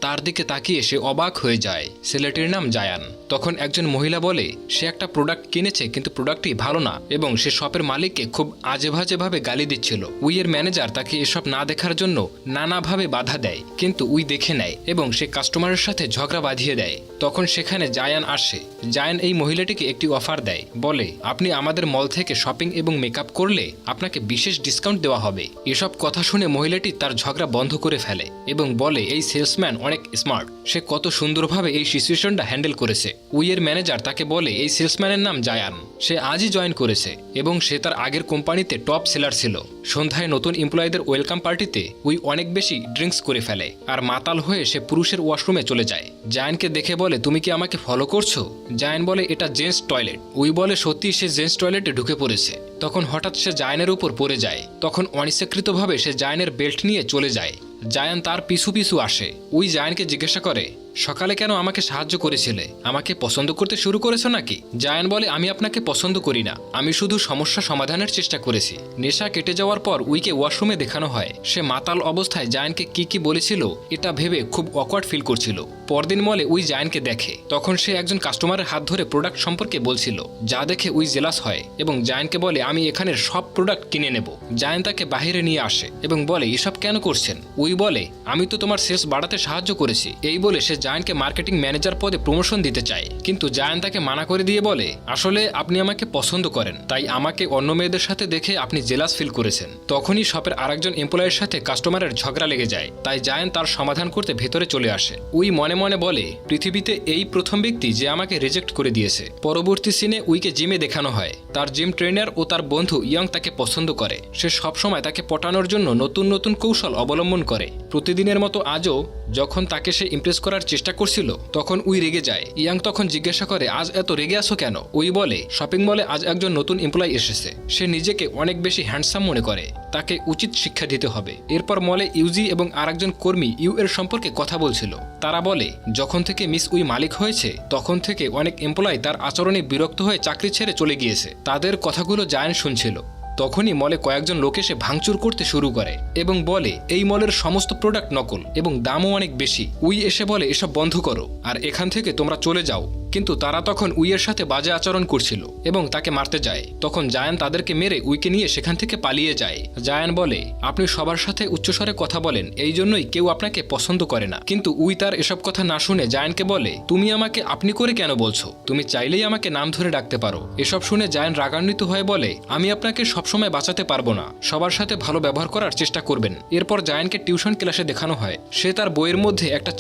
তার দিকে তাকিয়ে সে অবাক হয়ে যায়। ছেলেটির নাম জায়ান। তখন একজন মহিলা বলে সে একটা প্রোডাক্ট কিনেছে কিন্তু প্রোডাক্টটি ভালো না এবং সে শপের মালিককে খুব আজেবাজেভাবে গালি দিচ্ছিল। উইয়ের ম্যানেজার তাকে এসব না দেখার জন্য নানাভাবে বাধা দেয়, কিন্তু উই দেখে নেয় এবং সে কাস্টমারের সাথে ঝগড়া বাঁধিয়ে দেয়। তখন সেখানে জায়ান আসে। জায়ান এই মহিলাটিকে একটি অফার দেয়, বলে আপনি আমাদের মল থেকে শপিং এবং মেকআপ করলে আপনাকে বিশেষ ডিসকাউন্ট দেওয়া হবে। এসব কথা শুনে মহিলাটি তার ঝগড়া বন্ধ করে ফেলে এবং বলে এই সেলসম্যান অনেক স্মার্ট, সে কত সুন্দরভাবে এই সিচুয়েশনটা হ্যান্ডেল করেছে। উইয়ের ম্যানেজার তাকে বলে এই সেলসম্যানের নাম জায়ান, সে আজই জয়েন করেছে এবং সে তার আগের কোম্পানিতে টপ সেলার ছিল। সন্ধ্যায় নতুন এমপ্লয়ীদের ওয়েলকাম পার্টিতে উই অনেক বেশি ড্রিঙ্কস করে ফেলে আর মাতাল হয়ে সে পুরুষের ওয়াশরুমে চলে যায়। জায়ানকে দেখে বলে তুমি কি আমাকে ফলো করছো? জায়ান বলে এটা জেন্টস টয়লেট। উই বলে সত্যি সে জেন্টস টয়লেটে ঢুকে পড়েছে। তখন হঠাৎ সে জায়ানের উপর পড়ে যায়। তখন অনিচ্ছাকৃতভাবে সে জায়ানের বেল্ট নিয়ে চলে যায়। জায়ান তার পিছু পিছু আসে। উই জায়ানকে জিজ্ঞাসা করে সকালে কেন আমাকে সাহায্য করেছিলে? আমাকে পছন্দ করতে শুরু করেছো নাকি? জায়ান বলে আমি আপনাকে পছন্দ করি না, আমি শুধু সমস্যা সমাধানের চেষ্টা করেছি। নেশা কেটে যাওয়ার পর উইকে ওয়াশরুমে দেখানো হয়। সে মাতাল অবস্থায় জায়ানকে কি বলেছিল এটা ভেবে খুব অকওয়ার্ড ফিল করছিল। পরদিন মলে উই জায়ানকে দেখে। তখন সে একজন কাস্টমারের হাত ধরে প্রোডাক্ট সম্পর্কে বলছিল, যা দেখে উই জেলাস হয় এবং জায়ানকে বলে আমি এখানের সব প্রোডাক্ট কিনে নেব। জায়ান তাকে বাহিরে নিয়ে আসে এবং বলে এসব কেন করছেন? উই বলে আমি তো তোমার সেলস বাড়াতে সাহায্য করেছি। এই বলে সে জায়ানকে মার্কেটিং ম্যানেজার পদে প্রমোশন দিতে চায়, কিন্তু জায়ান তাকে মানা করে দিয়ে বলে আসলে আপনি আমাকে পছন্দ করেন, তাই আমাকে অন্য মেয়েদের সাথে দেখে আপনি জেলাস ফিল করেছেন। তখনই শপের আরেকজন এমপ্লয়ের সাথে কাস্টমারের ঝগড়া লেগে যায়, তাই জায়ান তার সমাধান করতে ভেতরে চলে আসে। উই মনে মনে বলে পৃথিবীতে এই প্রথম ব্যক্তি যে আমাকে রিজেক্ট করে দিয়েছে। পরবর্তী সিনে উইকে জিমে দেখানো হয়। তার জিম ট্রেনার ও তার বন্ধু ইয়ং তাকে পছন্দ করে। সে সবসময় তাকে পটানোর জন্য নতুন নতুন কৌশল অবলম্বন করে। প্রতিদিনের মতো আজও যখন তাকে সে ইমপ্রেস করার চেষ্টা করছিল তখন উই রেগে যায়। ইয়াং তখন জিজ্ঞাসা করে আজ এত রেগে আসো কেন? উই বলে শপিং মলে আজ একজন নতুন এমপ্লয়ি এসেছে, সে নিজেকে অনেক বেশি হ্যান্ডসাম মনে করে, তাকে উচিত শিক্ষা দিতে হবে। এরপর মলে ইউজি এবং আরেকজন কর্মী ইউ এর সম্পর্কে কথা বলছিল। তারা বলে যখন থেকে মিস উই মালিক হয়েছে তখন থেকে অনেক এমপ্লয়ি তার আচরণে বিরক্ত হয়ে চাকরি ছেড়ে চলে গিয়েছে। তাদের কথাগুলো জায়ান শুনছিল। তখনই মলে কয়েকজন লোক এসে ভাঙচুর করতে শুরু করে এবং বলে এই মলের সমস্ত প্রোডাক্ট নকল এবং দামও অনেক বেশি। উই এসে বলে এসব বন্ধ করো আর এখান থেকে তোমরা চলে যাও, কিন্তু তারা তখন উইয়ের সাথে বাজে আচরণ করছিল এবং তাকে মারতে যায়। তখন জায়ান তাদেরকে মেরে উইকে নিয়ে সেখান থেকে পালিয়ে যায়। জায়ান বলে আপনি সবার সাথে উচ্চস্বরে কথা বলেন, এই জন্যই কেউ আপনাকে পছন্দ করে না। কিন্তু উই তার এসব কথা না শুনে জায়ানকে বলে তুমি আমাকে আপনি করে কেন বলছো? তুমি চাইলেই আমাকে নাম ধরে ডাকতে পারো। এসব শুনে জায়ান রাগান্বিত হয়ে বলে আমি আপনাকে সবসময় বাঁচাতে পারবো না, সবার সাথে ভালো ব্যবহার করার চেষ্টা করবেন। এরপর জায়ানকে টিউশন ক্লাসে দেখানো হয়। সে তার বইয়ের মধ্যে একটা